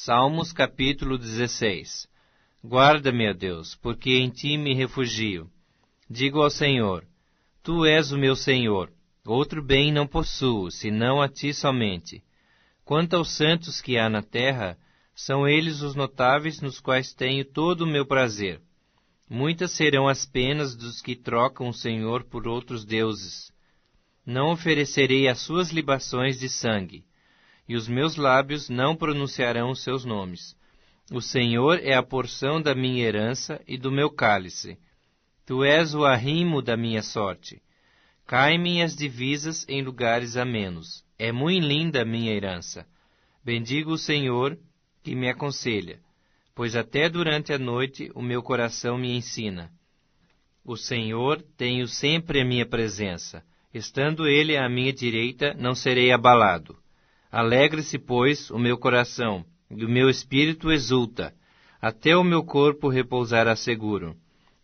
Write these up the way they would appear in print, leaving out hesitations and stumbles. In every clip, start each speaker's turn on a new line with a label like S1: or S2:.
S1: Salmos capítulo 16. Guarda-me, ó Deus, porque em ti me refugio. Digo ao Senhor, tu és o meu Senhor, outro bem não possuo, senão a ti somente. Quanto aos santos que há na terra, são eles os notáveis nos quais tenho todo o meu prazer. Muitas serão as penas dos que trocam o Senhor por outros deuses. Não oferecerei as suas libações de sangue, e os meus lábios não pronunciarão os seus nomes. O Senhor é a porção da minha herança e do meu cálice. Tu és o arrimo da minha sorte. Caem-me as divisas em lugares amenos. É muito linda a minha herança. Bendigo o Senhor, que me aconselha, pois até durante a noite o meu coração me ensina. O Senhor tenho sempre a minha presença. Estando Ele à minha direita, não serei abalado. Alegre-se, pois, o meu coração, e o meu espírito exulta. Até o meu corpo repousará seguro.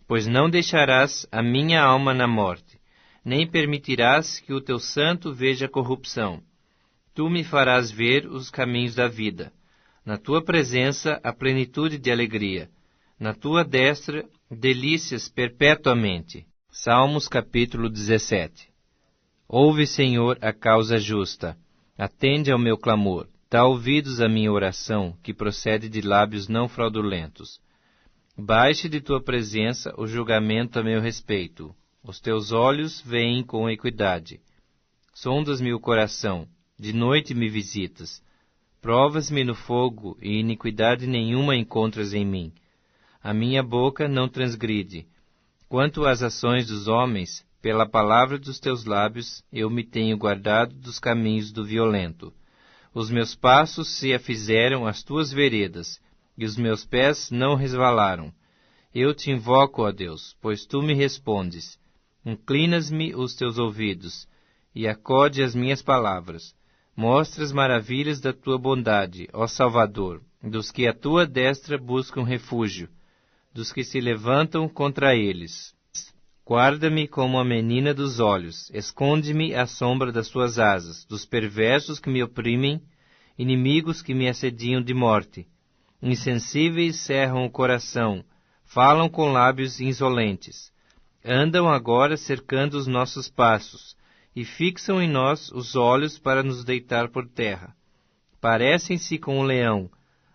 S1: Pois não deixarás a minha alma na morte, nem permitirás que o teu santo veja corrupção. Tu me farás ver os caminhos da vida. Na tua presença, a plenitude de alegria. Na tua destra, delícias perpetuamente. Salmos capítulo 17. Ouve, Senhor, a causa justa. Atende ao meu clamor. Dá ouvidos à minha oração, que procede de lábios não fraudulentos. Baixe de tua presença o julgamento a meu respeito. Os teus olhos veem com equidade. Sondas-me o coração. De noite me visitas. Provas-me no fogo, e iniquidade nenhuma encontras em mim. A minha boca não transgride. Quanto às ações dos homens, pela palavra dos teus lábios, eu me tenho guardado dos caminhos do violento. Os meus passos se afizeram às tuas veredas, e os meus pés não resvalaram. Eu te invoco, ó Deus, pois tu me respondes. Inclinas-me os teus ouvidos, e acode as minhas palavras. Mostra as maravilhas da tua bondade, ó Salvador, dos que a tua destra buscam refúgio, dos que se levantam contra eles. Guarda-me como a menina dos olhos, esconde-me à sombra das tuas asas, dos perversos que me oprimem, inimigos que me assediam de morte. Insensíveis cerram o coração, falam com lábios insolentes. Andam agora cercando os nossos passos, e fixam em nós os olhos para nos deitar por terra. Parecem-se com o leão,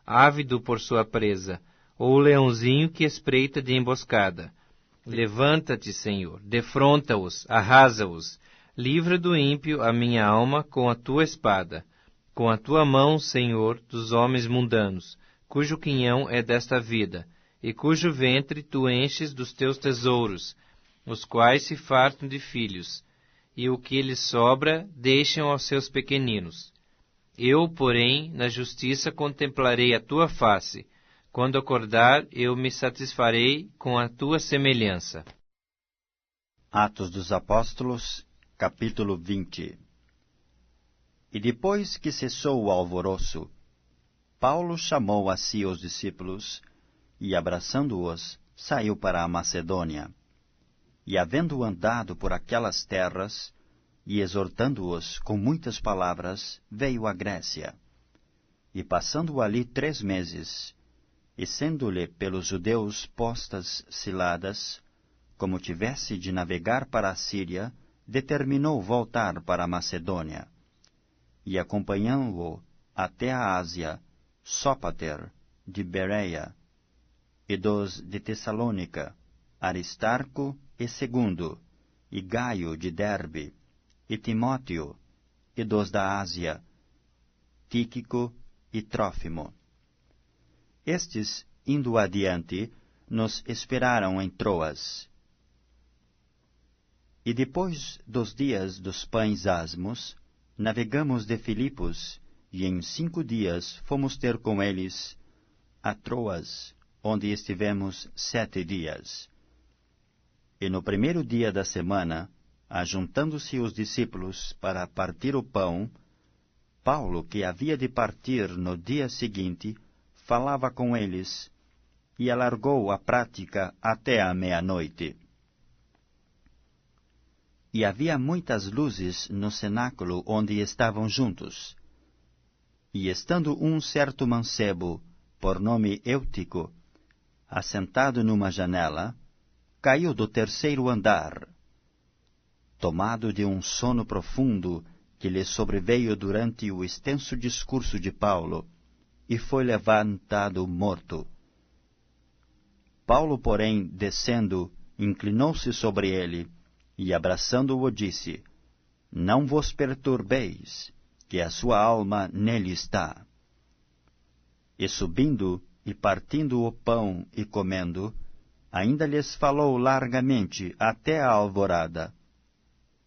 S1: ávido por sua presa, ou o leãozinho que espreita de emboscada. Levanta-te, Senhor, defronta-os, arrasa-os. Livra do ímpio a minha alma com a tua espada. Com a tua mão, Senhor, dos homens mundanos, cujo quinhão é desta vida, e cujo ventre tu enches dos teus tesouros, os quais se fartam de filhos, e o que lhes sobra deixam aos seus pequeninos. Eu, porém, na justiça contemplarei a tua face. Quando acordar, eu me satisfarei com a tua semelhança.
S2: Atos dos Apóstolos, capítulo 20. E depois que cessou o alvoroço, Paulo chamou a si os discípulos, e abraçando-os, saiu para a Macedônia. E havendo andado por aquelas terras, e exortando-os com muitas palavras, veio à Grécia. E passando ali 3 meses, e sendo-lhe pelos judeus postas ciladas, como tivesse de navegar para a Síria, determinou voltar para a Macedônia. E acompanhando-o até a Ásia, Sópater, de Bereia, e dos de Tessalônica, Aristarco e Segundo, e Gaio de Derbe, e Timóteo, e dos da Ásia, Tíquico e Trófimo. Estes, indo adiante, nos esperaram em Troas. E depois dos dias dos pães asmos, navegamos de Filipos, e em 5 dias fomos ter com eles a Troas, onde estivemos 7 dias. E no primeiro dia da semana, ajuntando-se os discípulos para partir o pão, Paulo, que havia de partir no dia seguinte, falava com eles, e alargou a prática até a meia-noite. E havia muitas luzes no cenáculo onde estavam juntos. E estando um certo mancebo, por nome Eutico, assentado numa janela, caiu do terceiro andar, tomado de um sono profundo que lhe sobreveio durante o extenso discurso de Paulo, e foi levantado morto. Paulo, porém, descendo, inclinou-se sobre ele, e abraçando-o disse: Não vos perturbeis, que a sua alma nele está. E subindo, e partindo o pão e comendo, ainda lhes falou largamente até a alvorada.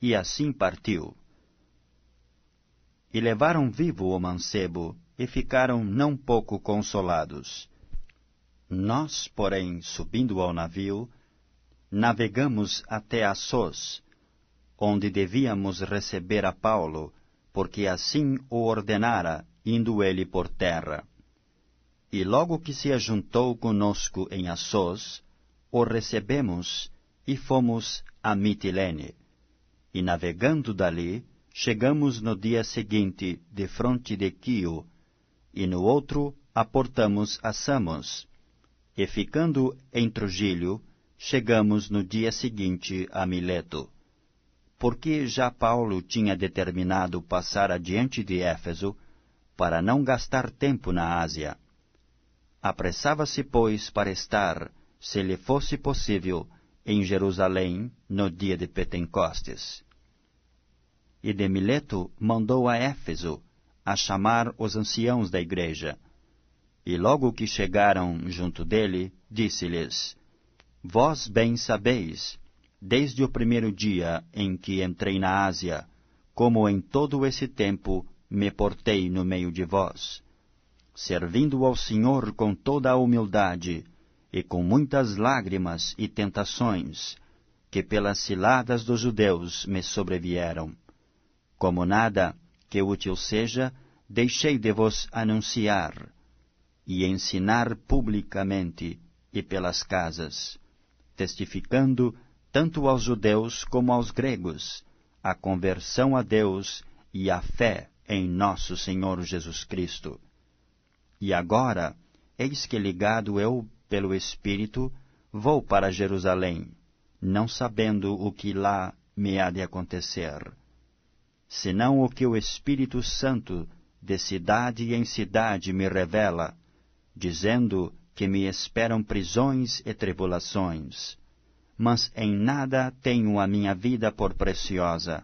S2: E assim partiu. E levaram vivo o mancebo, e ficaram não pouco consolados. Nós, porém, subindo ao navio, navegamos até Assós, onde devíamos receber a Paulo, porque assim o ordenara, indo ele por terra. E logo que se ajuntou conosco em Assós, o recebemos e fomos a Mitilene. E navegando dali, chegamos no dia seguinte defronte de Quio, e no outro aportamos a Samos, e ficando em Trogilho, chegamos no dia seguinte a Mileto. Porque já Paulo tinha determinado passar adiante de Éfeso, para não gastar tempo na Ásia. Apressava-se, pois, para estar, se lhe fosse possível, em Jerusalém, no dia de Pentecostes. E de Mileto mandou a Éfeso a chamar os anciãos da igreja. E logo que chegaram junto dele, disse-lhes: Vós bem sabeis, desde o primeiro dia em que entrei na Ásia, como em todo esse tempo me portei no meio de vós, servindo ao Senhor com toda a humildade, e com muitas lágrimas e tentações, que pelas ciladas dos judeus me sobrevieram. Como nada que útil seja, deixei de vos anunciar e ensinar publicamente e pelas casas, testificando tanto aos judeus como aos gregos a conversão a Deus e a fé em nosso Senhor Jesus Cristo. E agora, eis que ligado eu pelo Espírito, vou para Jerusalém, não sabendo o que lá me há de acontecer, senão o que o Espírito Santo de cidade em cidade me revela, dizendo que me esperam prisões e tribulações. Mas em nada tenho a minha vida por preciosa,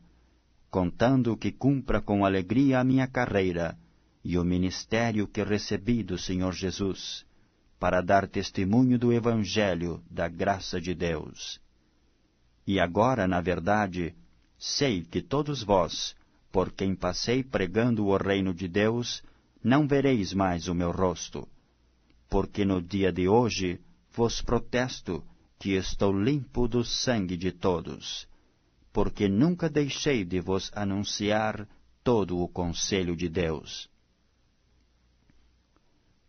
S2: contando que cumpra com alegria a minha carreira e o ministério que recebi do Senhor Jesus, para dar testemunho do Evangelho da graça de Deus. E agora, na verdade, sei que todos vós, por quem passei pregando o reino de Deus, não vereis mais o meu rosto, porque no dia de hoje vos protesto que estou limpo do sangue de todos, porque nunca deixei de vos anunciar todo o conselho de Deus.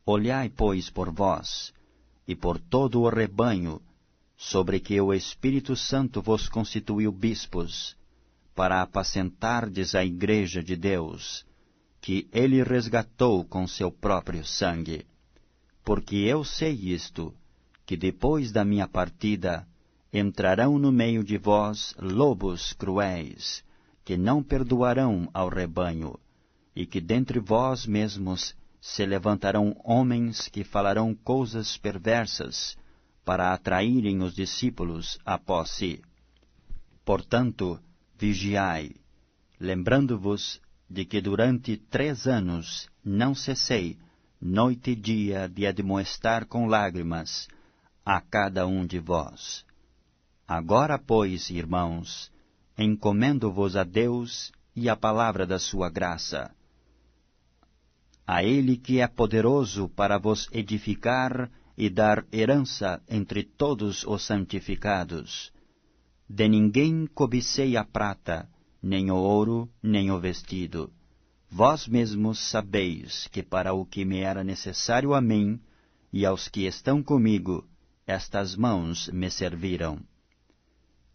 S2: Olhai, pois, por vós, e por todo o rebanho, sobre que o Espírito Santo vos constituiu bispos, para apacentardes a igreja de Deus, que ele resgatou com seu próprio sangue. Porque eu sei isto, que depois da minha partida entrarão no meio de vós lobos cruéis, que não perdoarão ao rebanho, e que dentre vós mesmos se levantarão homens que falarão coisas perversas, para atraírem os discípulos após si. Portanto, vigiai, lembrando-vos de que durante 3 anos não cessei, noite e dia, de admoestar com lágrimas a cada um de vós. Agora, pois, irmãos, encomendo-vos a Deus e à palavra da sua graça, a Ele que é poderoso para vos edificar e dar herança entre todos os santificados. De ninguém cobicei a prata, nem o ouro, nem o vestido. Vós mesmos sabeis que para o que me era necessário a mim e aos que estão comigo, estas mãos me serviram.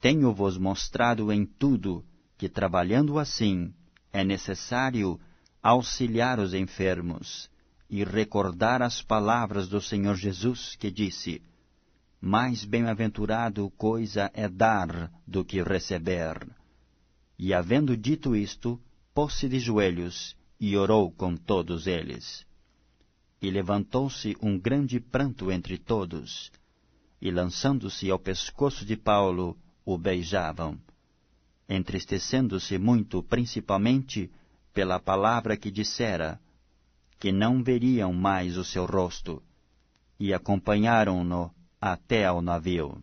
S2: Tenho-vos mostrado em tudo que, trabalhando assim, é necessário auxiliar os enfermos e recordar as palavras do Senhor Jesus, que disse: mais bem-aventurado coisa é dar do que receber. E havendo dito isto, pôs-se de joelhos e orou com todos eles. E levantou-se um grande pranto entre todos, e lançando-se ao pescoço de Paulo, o beijavam, entristecendo-se muito, principalmente pela palavra que dissera, que não veriam mais o seu rosto, e acompanharam-no até ao navio.